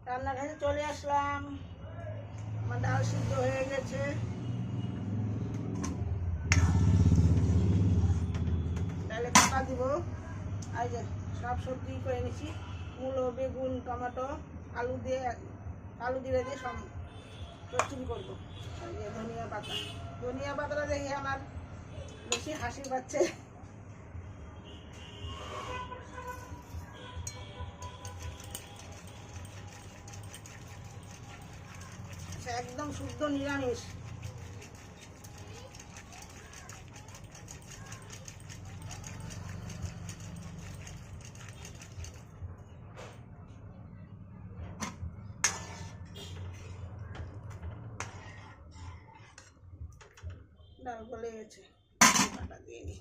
রান্নাঘরে চলে আসলাম। আমার ডাল সিদ্ধ হয়ে গেছে। ডালে কাটা দিব। এই যে সব সবজি করে নিচ্ছি, মূলো, বেগুন, টমেটো, আলু দিয়ে সব চচ্চড়ি করবো। এই যে ধনিয়া পাতাটা দেখে আমার বেশি হাসি পাচ্ছে। একদম শুদ্ধ নিরামিষ। ডাল গলে গেছে, দিয়ে নিই।